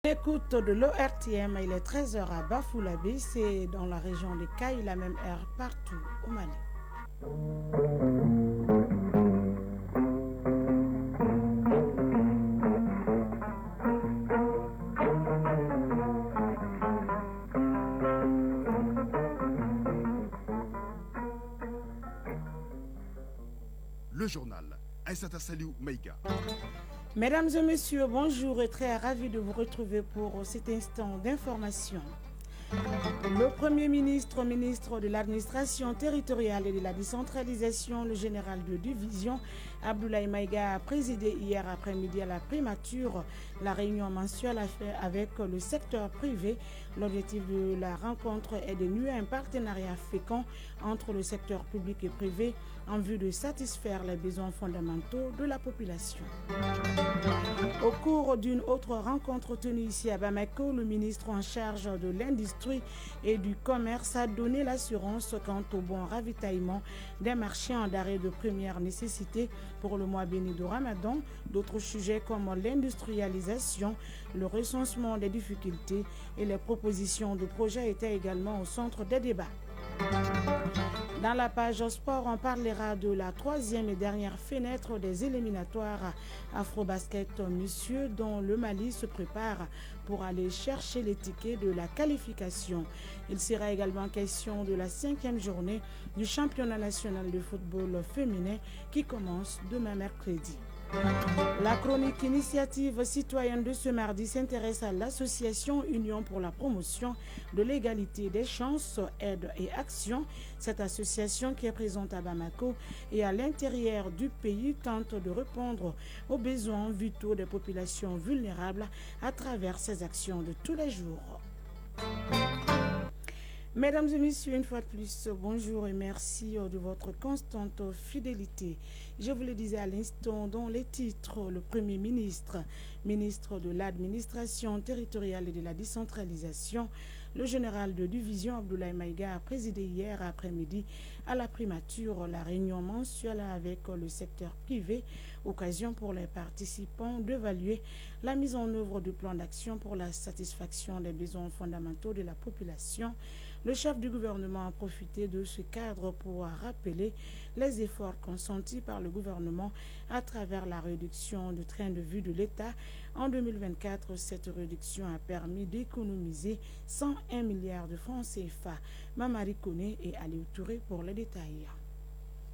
Écoute de l'ORTM, il est 13 h à Bafoulabé, c'est dans la région de Caille, la même heure partout au Mali. Le journal Aïssata Saliou Maïga. Mesdames et messieurs, bonjour et très ravi de vous retrouver pour cet instant d'information. Le Premier ministre, ministre de l'Administration territoriale et de la décentralisation, le général de division, Abdoulaye Maïga, a présidé hier après-midi à la primature la réunion mensuelle avec le secteur privé. L'objectif de la rencontre est de nouer un partenariat fécond entre le secteur public et privé en vue de satisfaire les besoins fondamentaux de la population. Au cours d'une autre rencontre tenue ici à Bamako, le ministre en charge de l'industrie et du commerce a donné l'assurance quant au bon ravitaillement des marchés en denrées de première nécessité pour le mois béni de Ramadan. D'autres sujets comme l'industrialisation, le recensement des difficultés et les propositions de projets étaient également au centre des débats. Dans la page sport, on parlera de la troisième et dernière fenêtre des éliminatoires Afrobasket Messieurs dont le Mali se prépare pour aller chercher les tickets de la qualification. Il sera également question de la 5e journée du championnat national de football féminin qui commence demain mercredi. La chronique initiative citoyenne de ce mardi s'intéresse à l'association Union pour la promotion de l'égalité des chances, aide et action. Cette association qui est présente à Bamako et à l'intérieur du pays tente de répondre aux besoins vitaux des populations vulnérables à travers ses actions de tous les jours. Mesdames et messieurs, une fois de plus, bonjour et merci de votre constante fidélité. Je vous le disais à l'instant dans les titres, le Premier ministre, ministre de l'Administration territoriale et de la décentralisation, le général de division Abdoulaye Maïga a présidé hier après-midi à la primature la réunion mensuelle avec le secteur privé, occasion pour les participants d'évaluer la mise en œuvre du plan d'action pour la satisfaction des besoins fondamentaux de la population. Le chef du gouvernement a profité de ce cadre pour rappeler les efforts consentis par le gouvernement à travers la réduction du train de vue de l'État. En 2024, cette réduction a permis d'économiser 101 milliards de francs CFA. Mamari Kone et Aliou Touré pour les détails.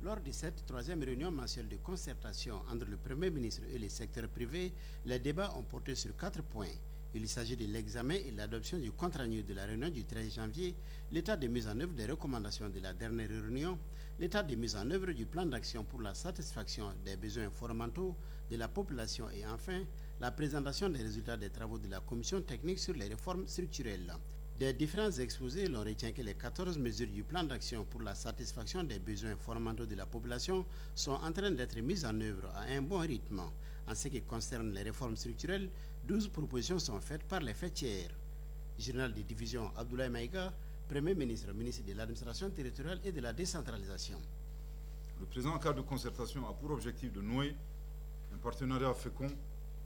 Lors de cette troisième réunion mensuelle de concertation entre le Premier ministre et les secteurs privés, les débats ont porté sur 4 points. Il s'agit de l'examen et l'adoption du compte rendu de la réunion du 13 janvier, l'état de mise en œuvre des recommandations de la dernière réunion, l'état de mise en œuvre du plan d'action pour la satisfaction des besoins fondamentaux de la population et enfin la présentation des résultats des travaux de la commission technique sur les réformes structurelles. Des différents exposés, l'on retient que les 14 mesures du plan d'action pour la satisfaction des besoins fondamentaux de la population sont en train d'être mises en œuvre à un bon rythme. En ce qui concerne les réformes structurelles, 12 propositions sont faites par les faits tiers. Général de division Abdoulaye Maïga, Premier ministre, ministre de l'Administration territoriale et de la décentralisation. Le présent cadre de concertation a pour objectif de nouer un partenariat fécond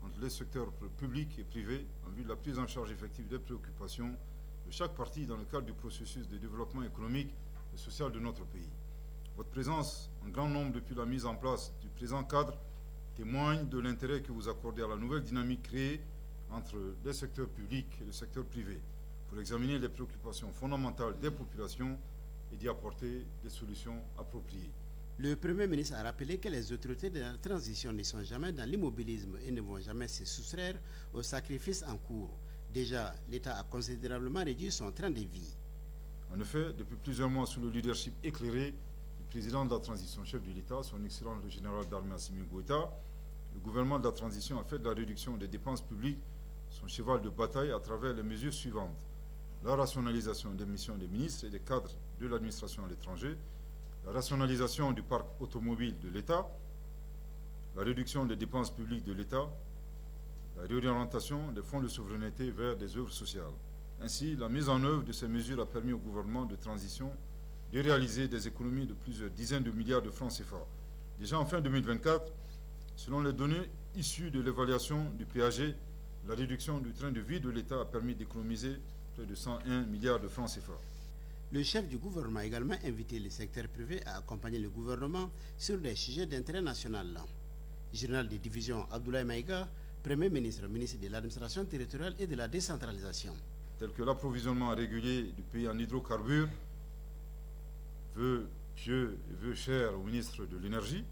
entre les secteurs publics et privés en vue de la prise en charge effective des préoccupations de chaque partie dans le cadre du processus de développement économique et social de notre pays. Votre présence en grand nombre depuis la mise en place du présent cadre témoigne de l'intérêt que vous accordez à la nouvelle dynamique créée entre les secteurs publics et le secteur privé pour examiner les préoccupations fondamentales des populations et d'y apporter des solutions appropriées. Le Premier ministre a rappelé que les autorités de la transition ne sont jamais dans l'immobilisme et ne vont jamais se soustraire aux sacrifices en cours. Déjà, l'État a considérablement réduit son train de vie. En effet, depuis plusieurs mois, sous le leadership éclairé du président de la transition, chef de l'État, son Excellence le général d'armée Assimi Goïta, le gouvernement de la transition a fait de la réduction des dépenses publiques son cheval de bataille à travers les mesures suivantes. La rationalisation des missions des ministres et des cadres de l'administration à l'étranger, la rationalisation du parc automobile de l'État, la réduction des dépenses publiques de l'État, la réorientation des fonds de souveraineté vers des œuvres sociales. Ainsi, la mise en œuvre de ces mesures a permis au gouvernement de transition de réaliser des économies de plusieurs dizaines de milliards de francs CFA. Déjà en fin 2024, selon les données issues de l'évaluation du PAG, La réduction du train de vie de l'État a permis d'économiser près de 101 milliards de francs CFA. Le chef du gouvernement a également invité le secteur privé à accompagner le gouvernement sur des sujets d'intérêt national. Général de division Abdoulaye Maïga, Premier ministre, ministre de l'administration territoriale et de la décentralisation. Tel que l'approvisionnement régulier du pays en hydrocarbures, vœu pieux et vœu cher au ministre de l'Énergie,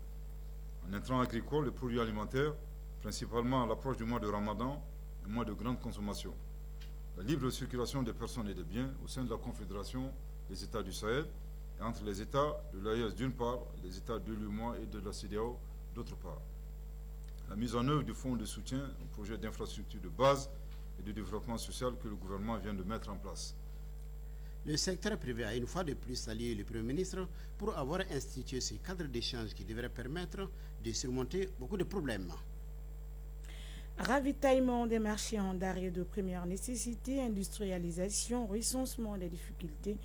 en intrants agricoles et produits alimentaires, principalement à l'approche du mois de Ramadan, un mois de grande consommation. La libre circulation des personnes et des biens au sein de la Confédération des États du Sahel et entre les États de l'AES d'une part et les États de l'UEMOA et de la CEDEAO d'autre part. La mise en œuvre du fonds de soutien au projet d'infrastructure de base et de développement social que le gouvernement vient de mettre en place. Le secteur privé a une fois de plus salué le Premier ministre pour avoir institué ce cadre d'échange qui devrait permettre de surmonter beaucoup de problèmes. Ravitaillement des marchés en denrées de première nécessité, industrialisation, recensement des difficultés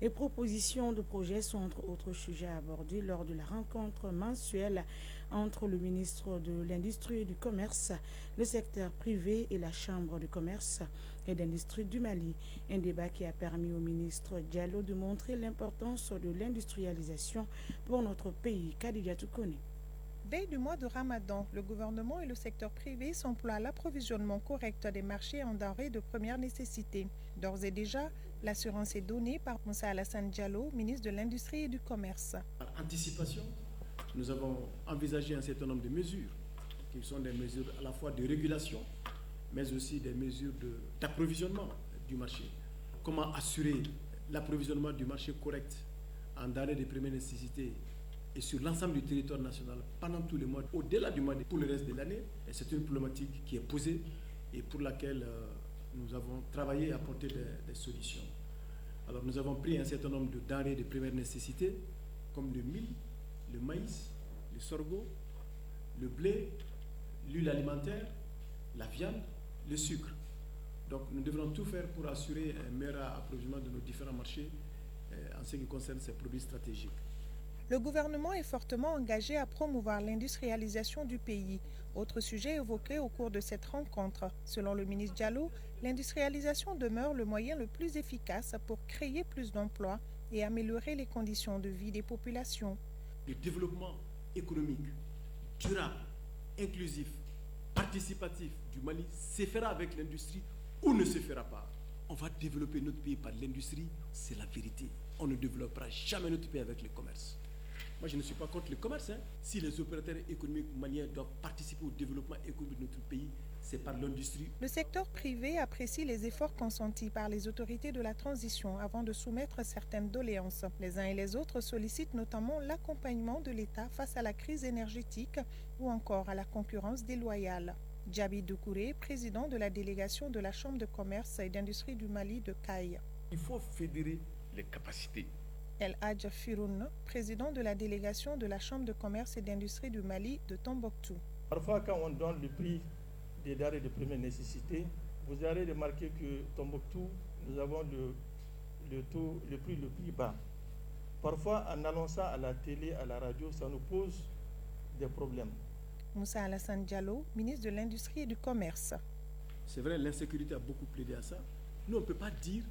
et propositions de projets sont entre autres sujets abordés lors de la rencontre mensuelle entre le ministre de l'Industrie et du Commerce, le secteur privé et la Chambre de commerce et d'industrie du Mali. Un débat qui a permis au ministre Diallo de montrer l'importance de l'industrialisation pour notre pays. Khadija Toukone. Veille du mois de Ramadan, le gouvernement et le secteur privé s'emploient à l'approvisionnement correct des marchés en denrées de première nécessité. D'ores et déjà, l'assurance est donnée par Moussa Alassane Diallo, ministre de l'Industrie et du Commerce. Par anticipation, nous avons envisagé un certain nombre de mesures, qui sont des mesures à la fois de régulation, mais aussi des mesures d'approvisionnement du marché. Comment assurer l'approvisionnement du marché correct en denrées de première nécessité et sur l'ensemble du territoire national pendant tous les mois, au-delà du mois, pour le reste de l'année. C'est une problématique qui est posée et pour laquelle nous avons travaillé et apporté des solutions. Alors nous avons pris un certain nombre de denrées de première nécessité, comme le mil, le maïs, le sorgho, le blé, l'huile alimentaire, la viande, le sucre. Donc nous devrons tout faire pour assurer un meilleur approvisionnement de nos différents marchés en ce qui concerne ces produits stratégiques. Le gouvernement est fortement engagé à promouvoir l'industrialisation du pays. Autre sujet évoqué au cours de cette rencontre. Selon le ministre Diallo, l'industrialisation demeure le moyen le plus efficace pour créer plus d'emplois et améliorer les conditions de vie des populations. Le développement économique, durable, inclusif, participatif du Mali se fera avec l'industrie ou ne se fera pas. On va développer notre pays par l'industrie, c'est la vérité. On ne développera jamais notre pays avec le commerce. Moi, je ne suis pas contre le commerce. Si les opérateurs économiques maliens doivent participer au développement économique de notre pays, c'est par l'industrie. Le secteur privé apprécie les efforts consentis par les autorités de la transition avant de soumettre certaines doléances. Les uns et les autres sollicitent notamment l'accompagnement de l'État face à la crise énergétique ou encore à la concurrence déloyale. Djabi Doukouré, président de la délégation de la Chambre de commerce et d'industrie du Mali de Caille. Il faut fédérer les capacités. El Hadj Firoun, président de la délégation de la Chambre de commerce et d'industrie du Mali de Tombouctou. Parfois, quand on donne le prix des denrées de première nécessité, vous allez remarquer que Tombouctou, nous avons le prix le plus bas. Parfois, en annonçant à la télé, à la radio, ça nous pose des problèmes. Moussa Alassane Diallo, ministre de l'Industrie et du Commerce. C'est vrai, l'insécurité a beaucoup plaidé à ça. Nous, on ne peut pas dire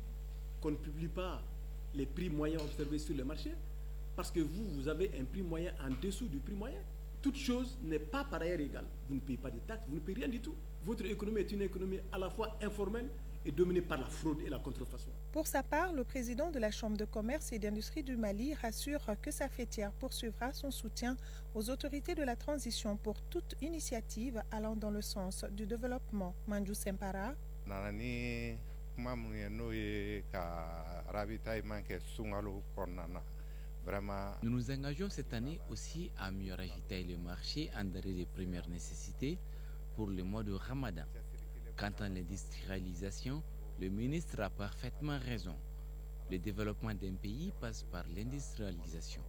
qu'on ne publie pas les prix moyens observés sur le marché, parce que vous avez un prix moyen en dessous du prix moyen. Toute chose n'est pas par ailleurs égale. Vous ne payez pas de taxes, vous ne payez rien du tout. Votre économie est une économie à la fois informelle et dominée par la fraude et la contrefaçon. Pour sa part, le président de la Chambre de commerce et d'industrie du Mali rassure que sa fêtière poursuivra son soutien aux autorités de la transition pour toute initiative allant dans le sens du développement. Mandjou Sempara. Nous nous engageons cette année aussi à mieux ravitailler le marché en denrées de première nécessité pour le mois de Ramadan. Quant à l'industrialisation, le ministre a parfaitement raison. Le développement d'un pays passe par l'industrialisation.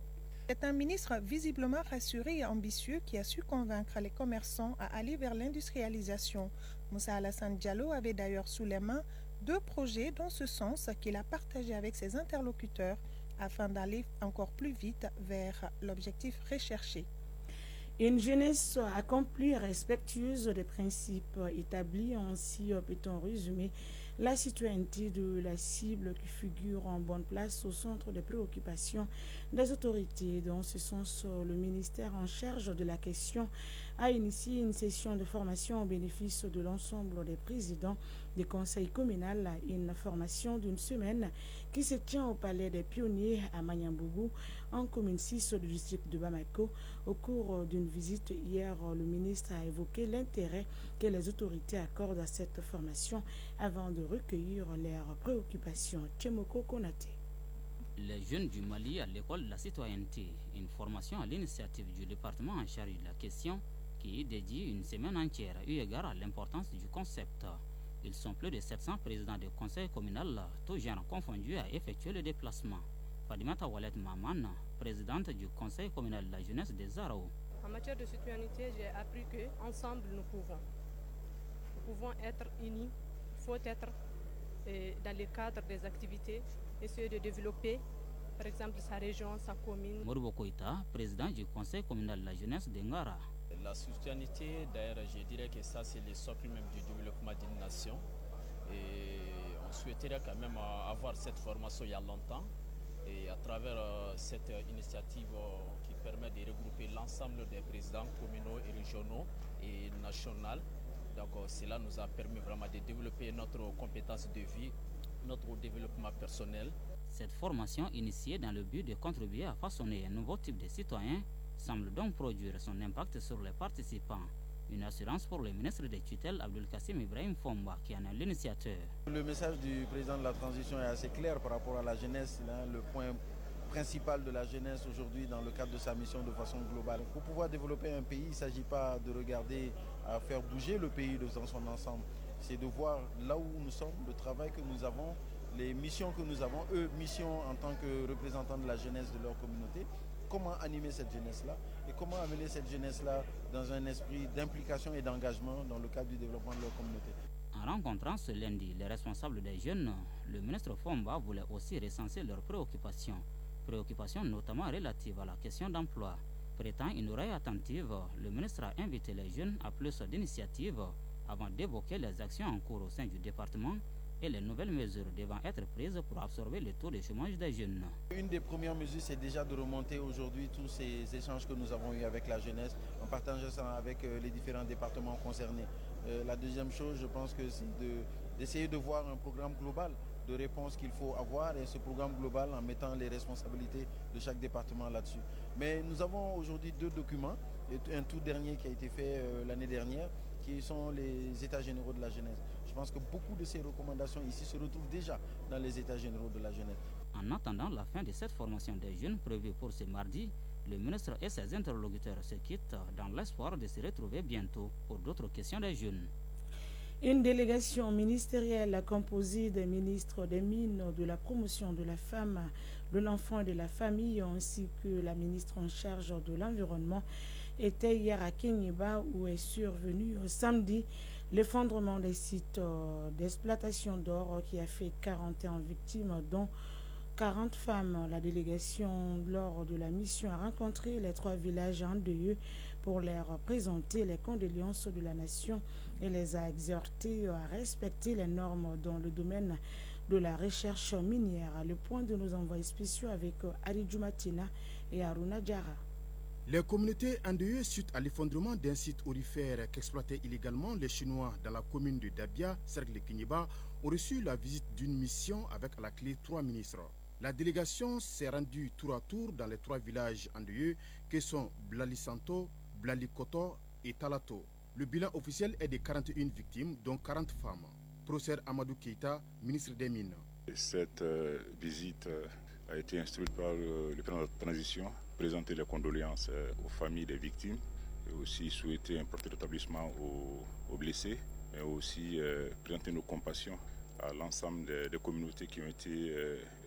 C'est un ministre visiblement rassuré et ambitieux qui a su convaincre les commerçants à aller vers l'industrialisation. Moussa Alassane Diallo avait d'ailleurs sous les mains 2 projets dans ce sens qu'il a partagé avec ses interlocuteurs afin d'aller encore plus vite vers l'objectif recherché. Une jeunesse accomplie, respectueuse des principes établis, ainsi peut-on résumer la citoyenneté de la cible qui figure en bonne place au centre des préoccupations des autorités. Dans ce sens, le ministère en charge de la question a initié une session de formation au bénéfice de l'ensemble des présidents des conseils communaux, une formation d'une semaine qui se tient au Palais des Pionniers à Magnambougou, en commune 6 du district de Bamako. Au cours d'une visite hier, le ministre a évoqué l'intérêt que les autorités accordent à cette formation avant de recueillir leurs préoccupations. Tchemoko Konate. Les jeunes du Mali à l'école de la citoyenneté, une formation à l'initiative du département en charge de la question qui dédie une semaine entière eu égard à l'importance du concept. Ils sont plus de 700 présidents de conseil communal, tous genres confondus, à effectuer le déplacement. Fadimata Walet Maman, présidente du conseil communal de la jeunesse des Zarao. En matière de citoyenneté, j'ai appris qu'ensemble nous pouvons être unis. Il faut être dans le cadre des activités, essayer de développer, par exemple, sa région, sa commune. Moribo Koïta, président du conseil communal de la jeunesse de Ngara. La citoyenneté, d'ailleurs, je dirais que ça, c'est le socle même du développement d'une nation. Et on souhaiterait quand même avoir cette formation il y a longtemps. Et à travers cette initiative qui permet de regrouper l'ensemble des présidents communaux et régionaux et nationaux. Donc cela nous a permis vraiment de développer notre compétence de vie, notre développement personnel. Cette formation initiée dans le but de contribuer à façonner un nouveau type de citoyen semble donc produire son impact sur les participants. Une assurance pour le ministre des tutelles Abdul Kassim Ibrahim Fomba qui en est l'initiateur. Le message du président de la transition est assez clair par rapport à la jeunesse. Le point principal de la jeunesse aujourd'hui dans le cadre de sa mission de façon globale. Pour pouvoir développer un pays, il ne s'agit pas de regarder à faire bouger le pays dans son ensemble. C'est de voir là où nous sommes, le travail que nous avons, les missions que nous avons, missions en tant que représentants de la jeunesse de leur communauté. Comment animer cette jeunesse-là et comment amener cette jeunesse-là dans un esprit d'implication et d'engagement dans le cadre du développement de leur communauté. En rencontrant ce lundi les responsables des jeunes, le ministre Fomba voulait aussi recenser leurs préoccupations notamment relatives à la question d'emploi. Prêtant une oreille attentive, le ministre a invité les jeunes à plus d'initiatives avant d'évoquer les actions en cours au sein du département et les nouvelles mesures devant être prises pour absorber le taux de chômage des jeunes. Une des premières mesures, c'est déjà de remonter aujourd'hui tous ces échanges que nous avons eus avec la jeunesse, en partageant ça avec les différents départements concernés. La deuxième chose, je pense que c'est d'essayer de voir un programme global de réponse qu'il faut avoir et ce programme global en mettant les responsabilités de chaque département là-dessus. Mais nous avons aujourd'hui 2 documents, un tout dernier qui a été fait l'année dernière, qui sont les états généraux de la jeunesse. Je pense que beaucoup de ces recommandations ici se retrouvent déjà dans les états généraux de la jeunesse. En attendant la fin de cette formation des jeunes prévue pour ce mardi, le ministre et ses interlocuteurs se quittent dans l'espoir de se retrouver bientôt pour d'autres questions des jeunes. Une délégation ministérielle composée des ministres des Mines, de la promotion de la femme, de l'enfant et de la famille, ainsi que la ministre en charge de l'environnement, était hier à Kéniéba où est survenu samedi l'effondrement des sites d'exploitation d'or qui a fait 41 victimes, dont 40 femmes. La délégation, lors de la mission, a rencontré les 3 villages endeuillés pour leur présenter les condoléances de la nation et les a exhortés à respecter les normes dans le domaine de la recherche minière. Le point de nos envois spéciaux avec Ali Djoumatina et Aruna Diara. Les communautés endeuillées suite à l'effondrement d'un site aurifère qu'exploitaient illégalement les Chinois dans la commune de Dabia, cercle de Kéniéba, ont reçu la visite d'une mission avec à la clé 3 ministres. La délégation s'est rendue tour à tour dans les 3 villages endeuillés que sont Blalisanto, Blalikoto et Talato. Le bilan officiel est de 41 victimes, dont 40 femmes. Professeur Amadou Keïta, ministre des Mines. Cette visite a été instruite par le président de la transition, présenter les condoléances aux familles des victimes et aussi souhaiter un prompt rétablissement aux blessés, mais aussi présenter nos compassions à l'ensemble des communautés qui ont été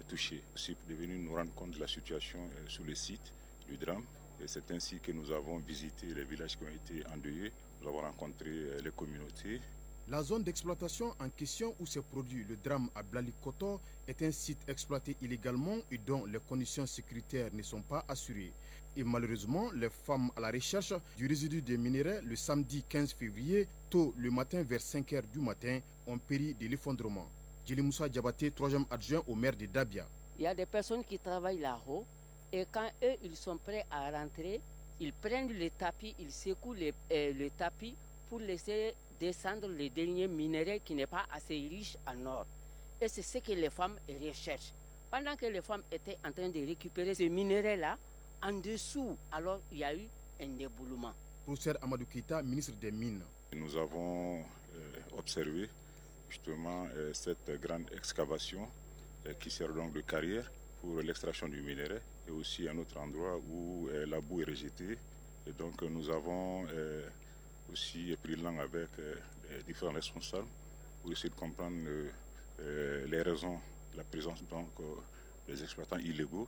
touchées. Aussi pour venir nous rendre compte de la situation sur le site du drame. Et c'est ainsi que nous avons visité les villages qui ont été endeuillés. Nous avons rencontré les communautés. La zone d'exploitation en question où s'est produit le drame à Blalikoto est un site exploité illégalement et dont les conditions sécuritaires ne sont pas assurées. Et malheureusement, les femmes à la recherche du résidu des minerais le samedi 15 février, tôt le matin vers 5 h du matin, ont péri de l'effondrement. Djili Moussa Diabaté, 3e adjoint au maire de Dabia. Il y a des personnes qui travaillent là-haut et quand eux, ils sont prêts à rentrer, ils prennent le tapis, ils secouent le tapis pour laisser descendre le dernier minerai qui n'est pas assez riche en or. Et c'est ce que les femmes recherchent. Pendant que les femmes étaient en train de récupérer ce minerai-là, en dessous, alors il y a eu un éboulement. Professeur Amadou Keita, ministre des Mines. Nous avons observé justement cette grande excavation qui sert donc de carrière pour l'extraction du minerai et aussi un autre endroit où la boue est rejetée. Et donc nous avons aussi pris langue avec les différents responsables pour essayer de comprendre les raisons de la présence donc, des exploitants illégaux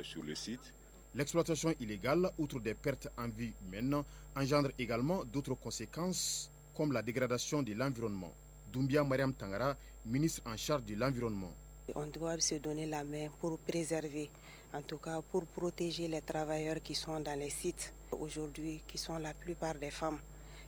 sur le site. L'exploitation illégale, outre des pertes en vie humaine, engendre également d'autres conséquences comme la dégradation de l'environnement. Doumbia Mariam Tangara, ministre en charge de l'environnement. On doit se donner la main pour préserver, en tout cas pour protéger les travailleurs qui sont dans les sites aujourd'hui, qui sont la plupart des femmes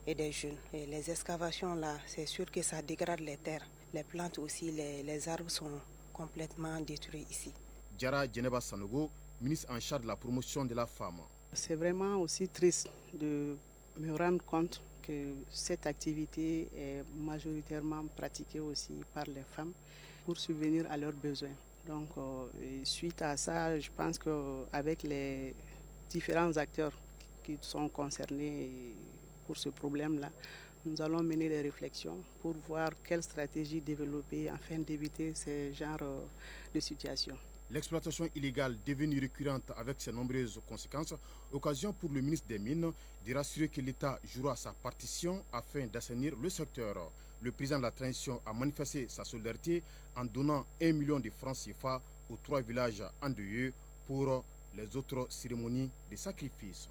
et des jeunes. Et les excavations là, c'est sûr que ça dégrade les terres. Les plantes aussi, les arbres sont complètement détruits ici. Diara Djeneba Sanogo, ministre en charge de la promotion de la femme. C'est vraiment aussi triste de me rendre compte que cette activité est majoritairement pratiquée aussi par les femmes pour subvenir à leurs besoins. Donc, suite à ça, je pense qu'avec les différents acteurs qui sont concernés pour ce problème-là, nous allons mener des réflexions pour voir quelle stratégie développer afin d'éviter ce genre de situation. L'exploitation illégale devenue récurrente avec ses nombreuses conséquences, occasion pour le ministre des Mines de rassurer que l'État jouera sa partition afin d'assainir le secteur. Le président de la transition a manifesté sa solidarité en donnant 1 million de francs CFA aux 3 villages endeuillés pour les autres cérémonies de sacrifice.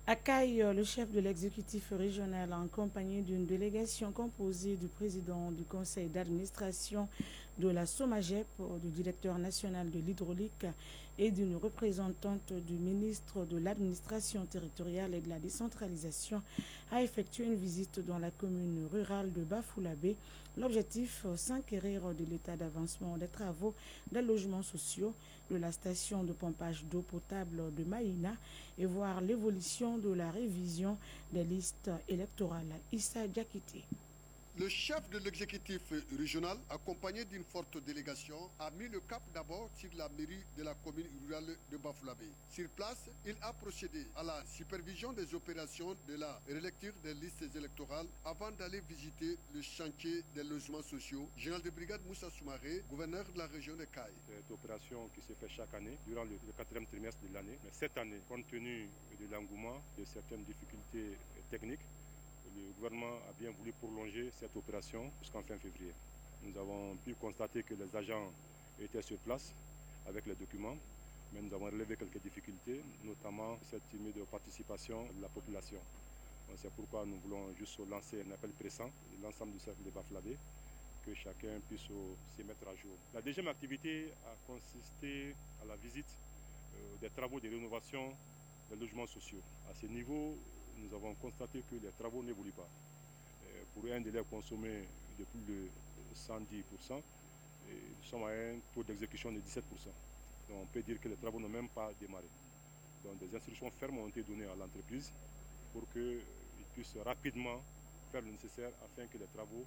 À Caille, le chef de l'exécutif régional en compagnie d'une délégation composée du président du conseil d'administration de la SOMAGEP, du directeur national de l'hydraulique et d'une représentante du ministre de l'administration territoriale et de la décentralisation a effectué une visite dans la commune rurale de Bafoulabé. L'objectif, s'enquérir de l'état d'avancement des travaux des logements sociaux, de la station de pompage d'eau potable de Maïna et voir l'évolution de la révision des listes électorales. Issa Diakité. Le chef de l'exécutif régional, accompagné d'une forte délégation, a mis le cap d'abord sur la mairie de la commune rurale de Bafoulabé. Sur place, il a procédé à la supervision des opérations de la relecture des listes électorales avant d'aller visiter le chantier des logements sociaux. Général de brigade Moussa Soumaré, gouverneur de la région de Caille. C'est une opération qui se fait chaque année, durant le 4e trimestre de l'année. Mais cette année, compte tenu de l'engouement, de certaines difficultés techniques, le gouvernement a bien voulu prolonger cette opération jusqu'en fin février. Nous avons pu constater que les agents étaient sur place avec les documents, mais nous avons relevé quelques difficultés, notamment cette timide participation de la population. C'est pourquoi nous voulons juste lancer un appel pressant de l'ensemble du cercle de Bafoulabé, que chacun puisse s'y mettre à jour. La deuxième activité a consisté à la visite des travaux de rénovation des logements sociaux. À ce niveau, nous avons constaté que les travaux n'évoluent pas. Pour un délai consommé de plus de 110%, nous sommes à un taux d'exécution de 17%. Donc on peut dire que les travaux n'ont même pas démarré. Donc des instructions fermes ont été données à l'entreprise pour qu'ils puissent rapidement faire le nécessaire afin que les travaux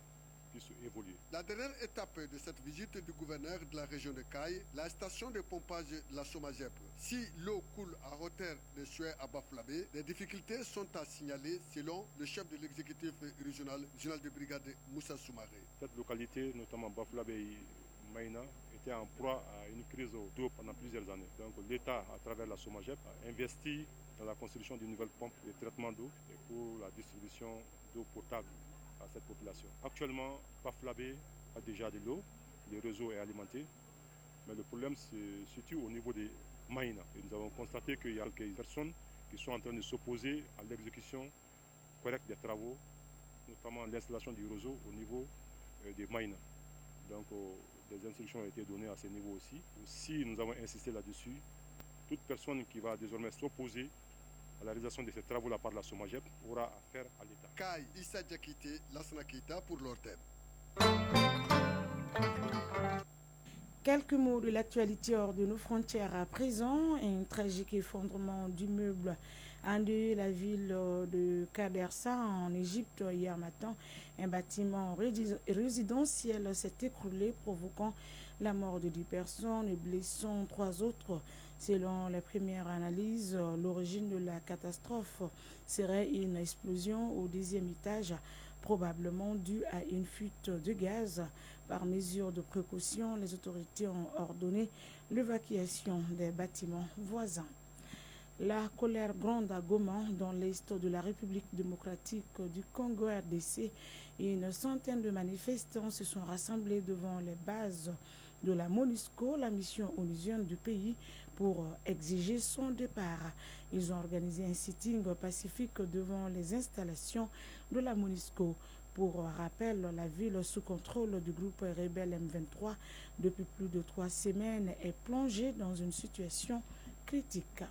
puissent évoluer. La dernière étape de cette visite du gouverneur de la région de Caille, la station de pompage de la SOMAGEP. Si l'eau coule à hauteur de Choué à Bafoulabé, des difficultés sont à signaler selon le chef de l'exécutif régional, général de brigade Moussa Soumaré. Cette localité, notamment Bafoulabé et Maïna, était en proie à une crise d'eau pendant plusieurs années. Donc l'État, à travers la SOMAGEP, a investi dans la construction d'une nouvelle pompe de traitement d'eau et pour la distribution d'eau potable à cette population. Actuellement, Bafoulabé a déjà de l'eau, le réseau est alimenté, mais le problème se situe au niveau des Maïna. Et nous avons constaté qu'il y a quelques personnes qui sont en train de s'opposer à l'exécution correcte des travaux, notamment l'installation du réseau au niveau des Maïna. Donc des instructions ont été données à ce niveau aussi. Si nous avons insisté là-dessus, toute personne qui va désormais s'opposer à la réalisation de ces travaux de la part de la SOMAGEP aura affaire à l'État. Kai Issa Diakité, Lassana Keita pour l'ORTEM. Quelques mots de l'actualité hors de nos frontières à présent. Un tragique effondrement d'immeuble a endeuillé la ville de Kadersa en Égypte hier matin. Un bâtiment résidentiel s'est écroulé, provoquant la mort de 10 personnes et blessant 3 autres. Selon les premières analyses, l'origine de la catastrophe serait une explosion au 10e étage, probablement due à une fuite de gaz. Par mesure de précaution, les autorités ont ordonné l'évacuation des bâtiments voisins. La colère gronde à Goma, dans l'est de la République démocratique du Congo RDC. Une centaine de manifestants se sont rassemblés devant les bases de la MONUSCO, la mission onusienne du pays, pour exiger son départ. Ils ont organisé un sitting pacifique devant les installations de la MONUSCO. Pour rappel, la ville sous contrôle du groupe rebelle M23 depuis plus de 3 semaines est plongée dans une situation critique.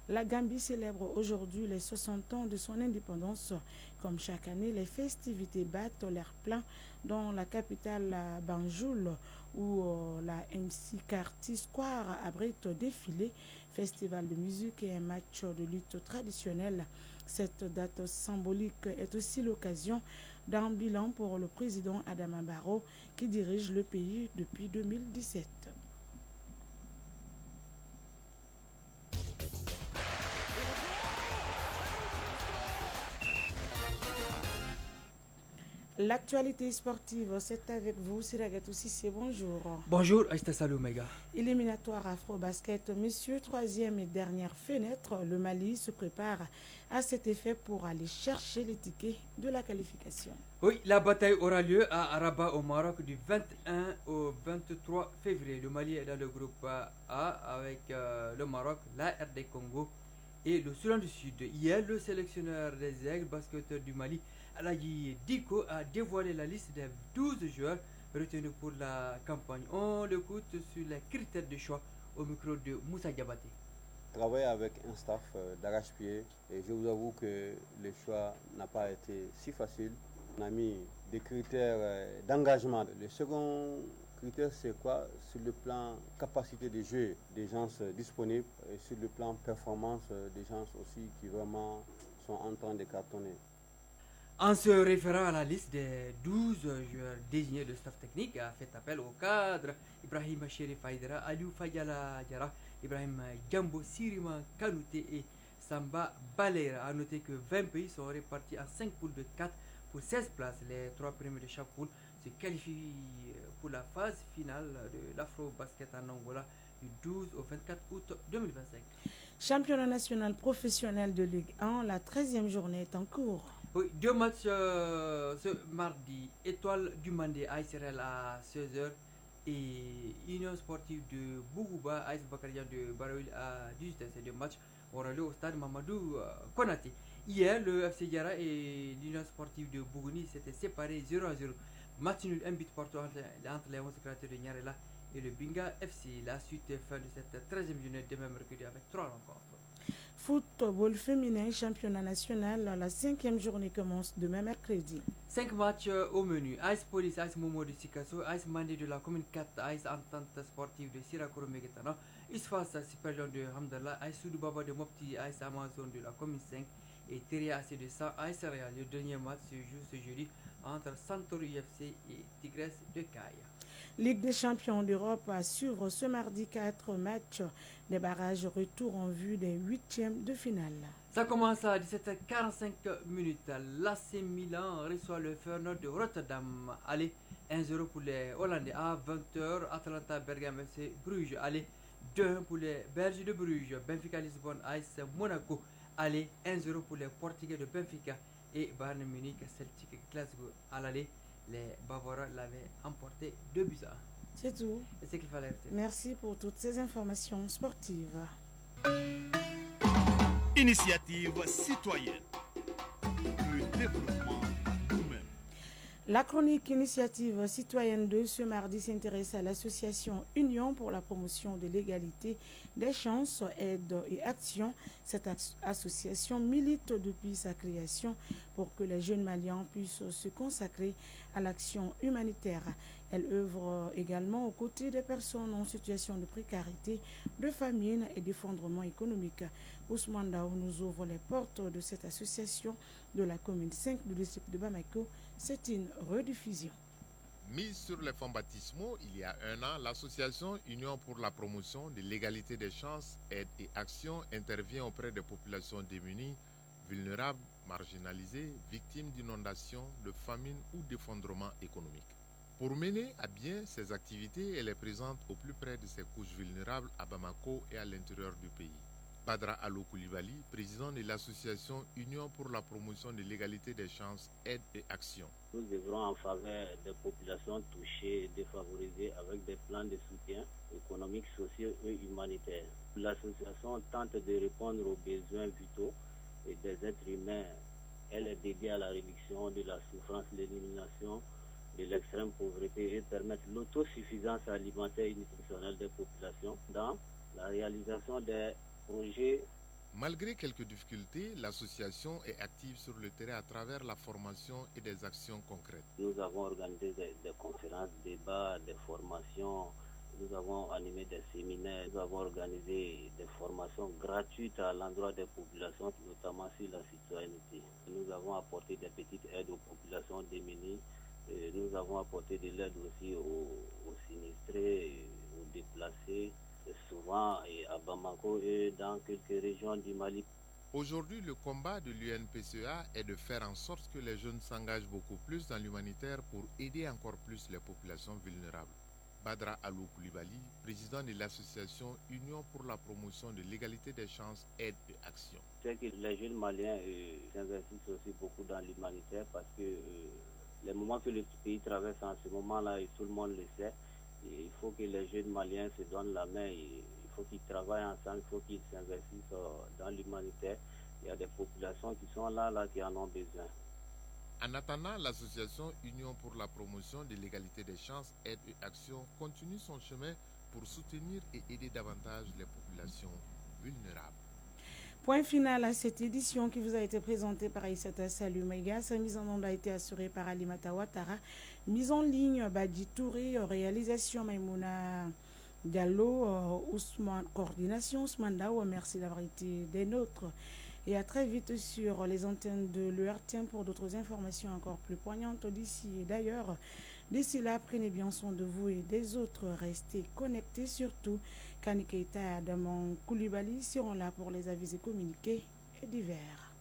La Gambie célèbre aujourd'hui les 60 ans de son indépendance. Comme chaque année, les festivités battent l'air plein dans la capitale Banjul, où la MC Carty Square abrite défilé, festival de musique et un match de lutte traditionnel. Cette date symbolique est aussi l'occasion d'un bilan pour le président Adama Barrow, qui dirige le pays depuis 2017. L'actualité sportive, c'est avec vous, Siragatou Sissé, bonjour. Bonjour, Aïsta Saloumega. Éliminatoire Afro-Basket, messieurs, 3e et dernière fenêtre, le Mali se prépare à cet effet pour aller chercher les tickets de la qualification. Oui, la bataille aura lieu à Rabat au Maroc du 21 au 23 février. Le Mali est dans le groupe A avec le Maroc, la RD Congo et le Soudan du Sud. Hier, le sélectionneur des Aigles, basketteur du Mali, Aladji Diko, a dévoilé la liste des 12 joueurs retenus pour la campagne. On l'écoute sur les critères de choix au micro de Moussa Diabaté. Travailler avec un staff d'arrache-pied et je vous avoue que le choix n'a pas été si facile. On a mis des critères d'engagement. Le second critère, c'est quoi? Sur le plan capacité de jeu des gens disponibles et sur le plan performance des gens aussi qui vraiment sont en train de cartonner. En se référant à la liste des 12 joueurs désignés, le staff technique a fait appel au cadre Ibrahim Chérif Haïdara, Aliou Fayala Diara, Ibrahim Djambo, Sirima Kanouté et Samba Balera. A noter que 20 pays sont répartis en 5 poules de 4 pour 16 places. Les 3 premiers de chaque poule se qualifient pour la phase finale de l'Afro-Basket en Angola du 12 au 24 août 2025. Championnat national professionnel de Ligue 1, la 13e journée est en cours. Oui, 2 matchs ce mardi. Étoile du Mandé, ASRL à 16h et Union sportive de Bougouba, AS Bakarian de Baraoul à 18h. Ces 2 matchs auront lieu au stade Mamadou Konaté. Hier, le FC Diara et l'Union sportive de Bougouni s'étaient séparés 0-0. Match nul, un but partout entre les 11 créateurs de Nyarela et le Binga FC. La suite est fin de cette 13e journée demain mercredi avec 3 rencontres. Football féminin, championnat national, la 5e journée commence demain mercredi. 5 matchs au menu. AS Police, AS Momo de Sikasso, AS Mandé de la commune 4, AS Entente sportive de Sirakoro Megetana, ISFAS Super de Hamdallah, AS Soudou Baba de Mopti, AS Amazon de la commune 5 et Teria AC de 100, AS Real. Le dernier match se joue ce jeudi entre Santor UFC et Tigres de Kaya. Ligue des champions d'Europe à suivre ce mardi 4 matchs des barrages retour en vue des 8e de finale. Ça commence à 17h45 minutes. L'AC Milan reçoit le Feyenoord de Rotterdam. Allez, 1-0 pour les Hollandais. À 20h, Atalanta Bergame FC Bruges. Allez, 2-1 pour les Belges de Bruges. Benfica Lisbonne AS Monaco. Allez, 1-0 pour les Portugais de Benfica. Et Bayern Munich Celtic Glasgow. À l'aller, les Bavarois l'avaient emporté 2-1. C'est tout. Et c'est qu'il fallait. Merci pour toutes ces informations sportives. Initiative citoyenne. Le développement nous-mêmes. La chronique initiative citoyenne de ce mardi s'intéresse à l'association Union pour la promotion de l'égalité des chances, aide et action. Cette association milite depuis sa création pour que les jeunes Maliens puissent se consacrer à l'action humanitaire. Elle œuvre également aux côtés des personnes en situation de précarité, de famine et d'effondrement économique. Ousmane Dao nous ouvre les portes de cette association de la commune 5 du district de Bamako. C'est une rediffusion. Mise sur les fonds baptismaux, il y a un an, l'association Union pour la promotion de l'égalité des chances, aide et action intervient auprès des populations démunies, vulnérables, marginalisées, victimes d'inondations, de famine ou d'effondrement économique. Pour mener à bien ces activités, elle est présente au plus près de ces couches vulnérables à Bamako et à l'intérieur du pays. Badra Alou Koulibaly, président de l'association Union pour la promotion de l'égalité des chances, aide et action. Nous œuvrons en faveur des populations touchées et défavorisées avec des plans de soutien économique, social et humanitaire. L'association tente de répondre aux besoins vitaux et des êtres humains. Elle est dédiée à la réduction de la souffrance, l'élimination de l'extrême pauvreté et permettre l'autosuffisance alimentaire et nutritionnelle des populations dans la réalisation des projets. Malgré quelques difficultés, l'association est active sur le terrain à travers la formation et des actions concrètes. Nous avons organisé des conférences, des débats, des formations. Nous avons animé des séminaires. Nous avons organisé des formations gratuites à l'endroit des populations, notamment sur la citoyenneté. Nous avons apporté des petites aides aux populations démunies. Nous avons apporté de l'aide aussi aux sinistrés, aux déplacés, souvent à Bamako et dans quelques régions du Mali. Aujourd'hui, le combat de l'UNPCA est de faire en sorte que les jeunes s'engagent beaucoup plus dans l'humanitaire pour aider encore plus les populations vulnérables. Badra Alou Koulibaly, président de l'association Union pour la promotion de l'égalité des chances, aide et action. C'est que les jeunes Maliens s'investissent aussi beaucoup dans l'humanitaire parce que les moments que le pays traverse en ce moment-là, et tout le monde le sait, et il faut que les jeunes Maliens se donnent la main, il faut qu'ils travaillent ensemble, il faut qu'ils s'investissent dans l'humanitaire. Il y a des populations qui sont là qui en ont besoin. En attendant, l'association Union pour la promotion de l'égalité des chances, aide et action continue son chemin pour soutenir et aider davantage les populations vulnérables. Point final à cette édition qui vous a été présentée par Aïssata Salou Maïga. Sa mise en onde a été assurée par Alimata Ouattara. Mise en ligne, Badi Touré. Réalisation, Maïmouna Diallo. Coordination, Ousmane Dao. Merci d'avoir été des nôtres. Et à très vite sur les antennes de l'ERTM pour d'autres informations encore plus poignantes d'ici et d'ailleurs. D'ici là, prenez bien soin de vous et des autres. Restez connectés surtout. Kani Keita et Adaman Koulibaly seront là pour les avis et communiqués et divers.